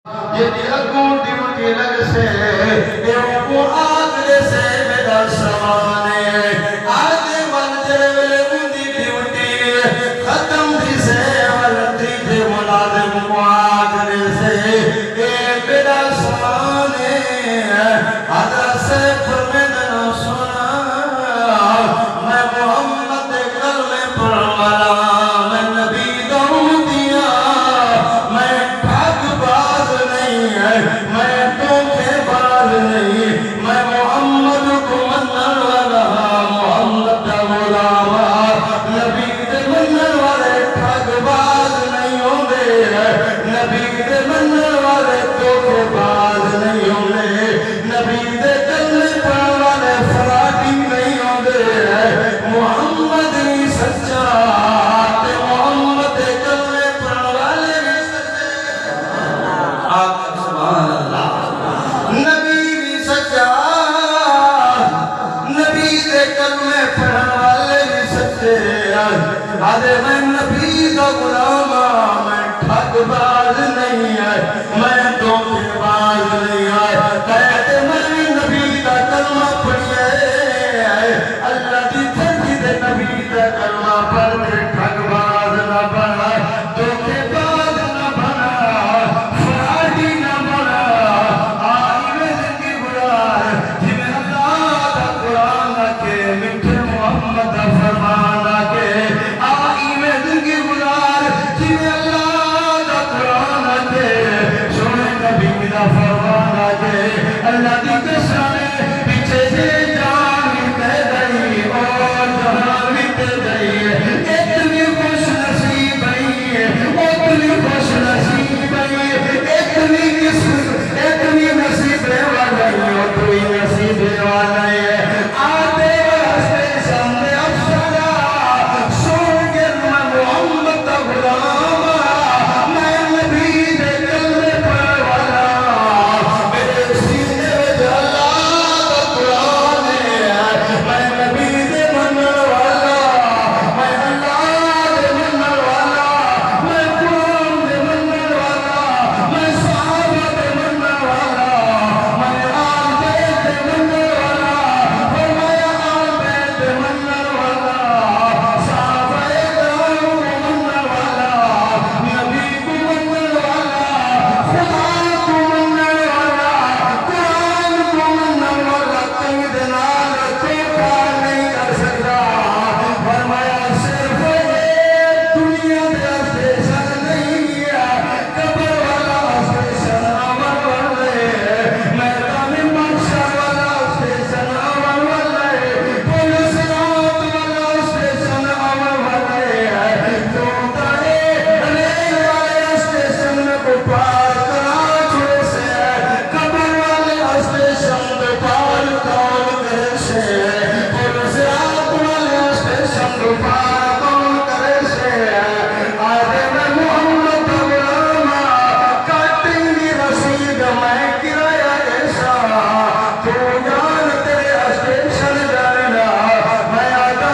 یہ اگوں ڈیوٹی لگ سے کو آگے سے میرا سمانے آگے منجر ویلے اندی ڈیوٹی ختم بھی سے ولدی تھے ملازم کو آگے سے میرا سمانے حضرت سے فرمیدن سنا میں محمد کلمے پر ملا میں نبی دوں دیا میں ٹھگ باز نہیں ہے میں دھوکے باز نہیں میں محمد کو منن والا محمد کا غلام نبی دے منن والے ٹھگ باز نہیں ہوندے نبی دے منن والے دھوکے باز نہیں ہوندے نبی دے کلمے پڑھن والے فراڈی نہیں ہوندے محمد ہی سچا تے محمد دے کلمے پڑھن والے بھی سچے آقا سبحان اللہ نبی بھی سچا نبی دے کلمے پڑھن والے بھی سچے آدھے میں نبی دا غلام میں ٹھگ باز نہیں ہے میں دھوکے باز نہیں ہے کہتے میں نبی دا کلمہ پڑھیے اللہ دی تھرکی دے نبی دا کلمہ پڑھ دے ٹھگ باز نہ بنا دھوکے باز نہ بنا فراڈی نہ بنا آئی میں زندگی بلار جمیں اللہ دا قرآن کے مٹھے محمد فرمانا کے آئی میں زندگی بلار جمیں اللہ دا قرآن کے سونے نبی دا فرمانا کے اللہ دی کسانے پیچھے سے جان بھی تے گئی اور جہان بھی تے گئی اتنی خوش نصیب ہے اتنی خوش نصیب ہے اتنی نصیب والی اتنی نصیب والی آتے واسطے سامنے افسرا سن کے میں محمد کا غلام میں نبی دے کلمے پڑھن والا میرے سینے وچ اللہ دا قرآن ہے میں نبی دے منن والا میں اللہ دے منن والا میں قرآن دے منن والا میں صحابہ دے منن والا میں آل بیت دے منن والا فرمایا آل بیت دے منن والا صحابہ کرام کو منن والا نبی کو منن والا خدا کو منن والا قرآن کو منن والا کہیں دے نال دھوکا نہیں کر سکتا فرمایا صرف یہ دنیا دے اسٹیشن نہیں ہے قبر والا اسٹیشن امر والے میدان محشر والا اسٹیشن امر والے پولیس رات والا اسٹیشن امر والے تو تارے ریل والے اسٹیشن کو پار کرا چھوڑے سے قبر والے اسٹیشن کو پار کون کرے سے پولیس رات والے اسٹیشن کو پار کون کرے سے آدھے میں محمد کا غلام کاٹیں گی رسید میں کرایہ ایسا تو جان تیرے اسٹیشن جاننا میں آدھا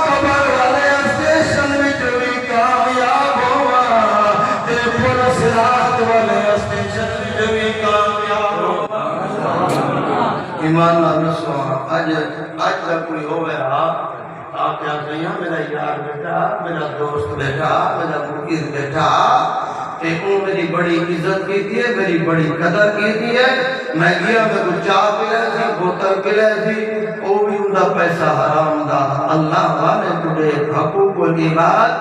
قبر والے اسٹیشن میں جو بھی کامیاب ہوا تے پولیس رات والے اسٹیشن میں جو بھی کامیاب ہوا ایمان اللہ سبحان آج تک کوئی ہوئے آپ کیا کہیں میرا یار بیٹا میرا دوست بیٹا میرا مقید بیٹا کہ وہ میری بڑی عزت کی تھی ہے میری بڑی قدر کی تھی ہے میں گیا میں کو چاہ پلے تھی بوتل پلے تھی وہ بھی اندہ پیسہ حرام دا اللہ والے تجھے حقوق والعباد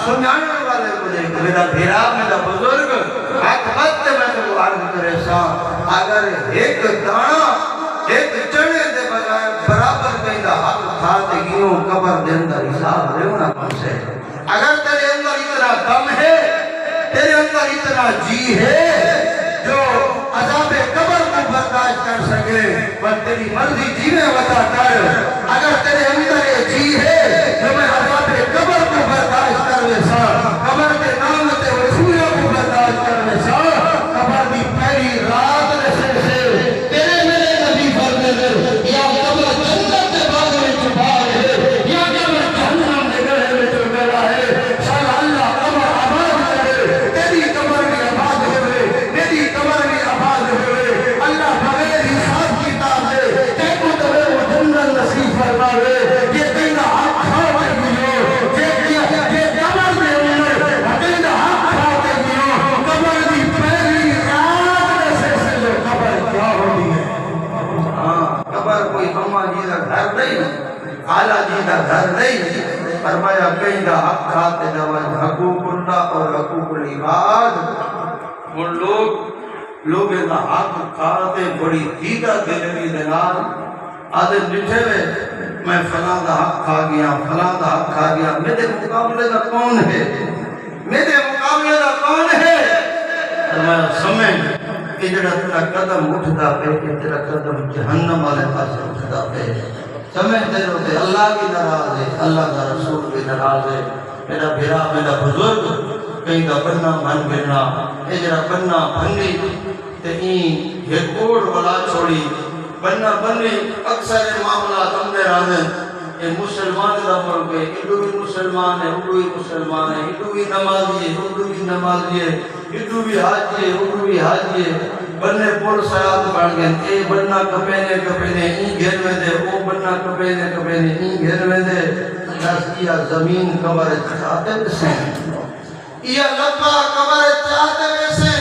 سنانے والے تجھے میرا بھیرا میرا بزرگ حق بات میں تو عرض کرے سا اگر ایک دانا ایک چڑے دے بجائے برابر کہیں حق کھاتے گیوں قبر دے اندر حساب رہے ہونا کون سے اگر تیرے اندر اتنا دم ہے تیرے اندر اتنا جی ہے جو عذاب قبر کو برداشت کر سکے پر تیری مرضی جینے وطا کر اگر تیرے اندر یہ جی ہے جو میں عذاب قبر کو برداشت کر ویسا قبر کے نام تے وصولیوں کو برداشت کر ویسا قبر دی پہلی رات رسے سے تیرے میرے نبی فرمائے یا قبر جنت کے باغ میں چھپا ہے یا قبر جہنم کے گڑھے میں چھپا ہے شاء اللہ قبر آباد کرے تیری قبر بھی آباد ہوئے میری قبر فرمایا کہیں دا حق کھاتے جوان حقوق اللہ اور حقوق العباد. ان لوگ دا حق کھاتے بڑی دیدہ دلوی دنال آدھے نٹھے ہوئے میں فلاں دا حق کھا گیا فلاں دا حق کھا گیا. میرے مقابلے دا کون ہے؟ میرے مقابلے دا کون ہے؟ فرمایا سمجھ کہ جڑا تیرا قدم اٹھدا پہ کہ تیرا قدم جہنم والے پاس اٹھدا پہ. سمجھتے ہوتے اللہ بھی ناراض ہے اللہ کا رسول بھی ناراض ہے. میرا بھیرا میرا بزرگ کہیں دا بننا بن گرنا اے جڑا بننا بننی تے ایک کوڑ والا چھوڑی بننا بننی اکثر معاملات ہمیں راضی یہ مسلمان دا ملک ہے. ہندو بھی مسلمان ہے اردو بھی مسلمان ہے ہندو بھی نمازی ہے اردو بھی نمازی ہے ہندو بھی حاجی ہے اردو بھی حاجی ہے. بننے پول سیاد بڑھ گئے اے بننا کپینے کپینے این گھر میں دے او بننا کپینے کپینے این گھر میں دے. دس یا زمین کبر چاہتے بسے یا لپا کبر چاہتے بسے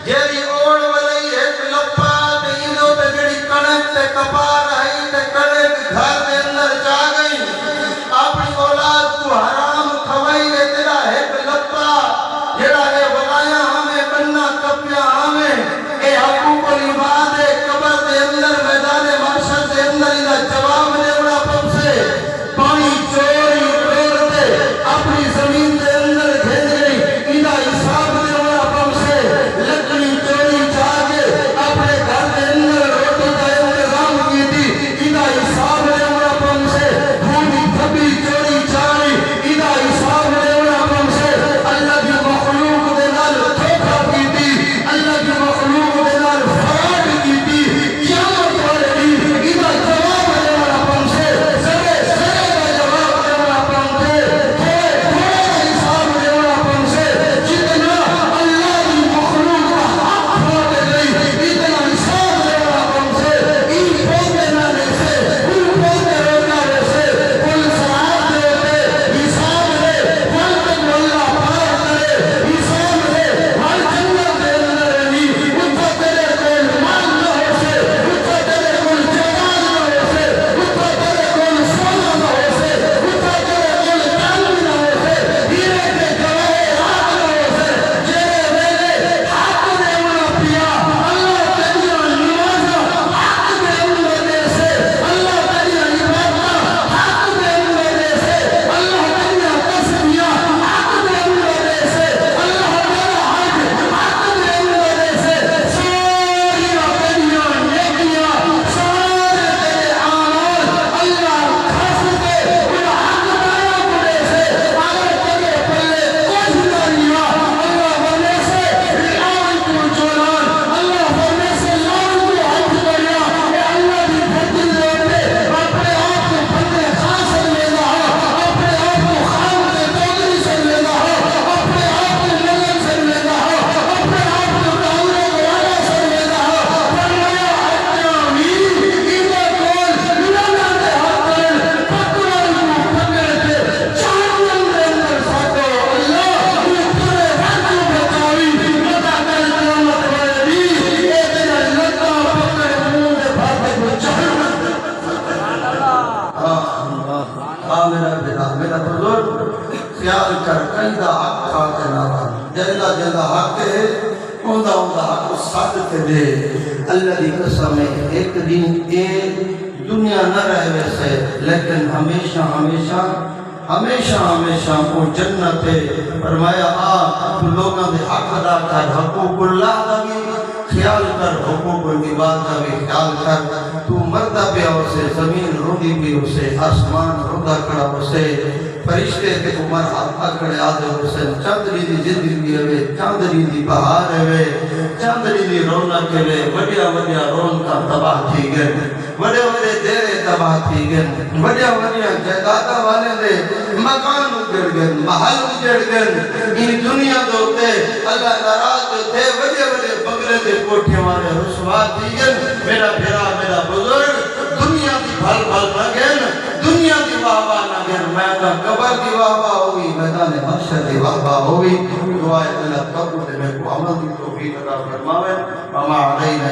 جیری اوڑ ولی ایک لپا دے ایندو تے جڑی کنک تے کپا رہی تے کنک گھر دے اندر جا گئی اپنی اولاد کو حرام کھوائی گے تیرا ایک لپا جڑا ہے ولایا ہمیں بننا کپیا ہمیں اے حقوق العباد ہے. قبر دے اندر میدان محشر دے اندر انہا جواب دے بڑا پم سے پانی چوری توڑتے اپنی زمین دے اندر گھر گئی انہا حساب دے بڑا پم سے لکڑی چوری چاہے اپنے گھر دے اندر روٹی کا انتظام کی تھی انہا حساب دے بڑا پم سے بھونی تھبی چوری چاہی انہا حساب دے بڑا پم سے اللہ کی مخلوق دے نال دھوکہ کی تھی اللہ کی مخلوق دے نال فراڈ کی تھی قیامت والے دی انہا جواب دے بڑا پم سے سرے سرے کا جواب دے بڑا پم سے تھوڑے تھوڑے کا حساب دے بڑا پم سے جتنا اللہ کی مخلوق کا حق کھاتے گئی اتنا حساب دے بڑا پم سے این پوتے نانے سے ان پوتے روکانے سے کل سرات دے ہوتے حساب دے ول تک واللہ پار کرے حساب دے ہر جنت دے اندر رہی اتھا تیرے کول مال نہ ہو سے اتھا تیرے کول جوان نہ ہو سے اتھا تیرے کول سونا نہ ہو سے اتھا تیرے کول چاندی نہ ہو سے ہیرے کے جواہرات نہ ہو سے جیرے ویلے حق دے بڑا پیا اللہ تیریا نمازہ حق دے اندر دے سے اللہ تیریا عبادتہ حق دے اندر دے سے اللہ تیریا تسبیح حق دے اندر دے سے اللہ تیرا حج حق دے اندر دے سے ساری تیریا نیکیاں سارے تیرے اعمال اللہ خاص دے ان حق داروں کو دے سے اگر تیرے پلے کچھ نہ لیا اللہ ورنے سے لعن کو جولان اللہ ورنے سے لعن کو حج کریا اے اللہ بھی بھتی لیتے اپنے آپ کو بھتے خاص سے لینا ہو اپنے آپ کو خام سے توگری سے لینا ہو اپنے آپ کو ملن سے لینا ہو اپنے آپ کو تعالیٰ والا سے لینا ہو فرمایا حجاوی ایدہ کول لنا دے حقل پکڑل کو پکڑتے چاہن دے اندر ساتھو اللہ پورے وقت بتاوی مدہ کل قیامت والدی اے دن لگا پکڑ مون دے بھاتے کو چاہن میرا بزرگ خیال کر کئی دا حق کھا کے نارا جلدہ جلدہ حق ہے اوندہ اوندہ حق ساتھ کے دے. اللہ دی قسم ہے ایک دن ایک دنیا نہ رہے ویسے لیکن ہمیشہ ہمیشہ ہمیشہ ہمیشہ وہ جنت ہے. فرمایا تو لوگوں دے حق ادا کر حقوق اللہ دا بھی خیال کر حقوق العباد دا بھی خیال کر. تو مردہ پہ اسے زمین روڈی بھی اسے آسمان روڈا کڑا اسے فرشتے تے عمر آتا کڑے آدھے اسے چاندری دی زندگی ہے چاندری دی بہار ہے چاندری دی رونق ہے وڈیا وڈیا رون کا تباہ تھی گئے وڈے وڈے دیرے تباہ تھی گئے وڈیا وڈیا جائیدادہ والے دے مکان اجڑ گئے محل اجڑ گئے. ان دنیا دوتے اللہ ناراض تھے وڈے وڈے بگلے دے کوٹھے والے رسوا تھی گئے. میرا بھیرا میرا بزرگ دنیا دی بھل بھل نہ گئے دنیا دی واہ واہ نہ گئے میدان قبر دی واہ واہ ہوئی میدان محشر دی واہ واہ ہوئی. دعائے اللہ قبول میں کو عمل دی توفیق عطا فرماوے. وما علینا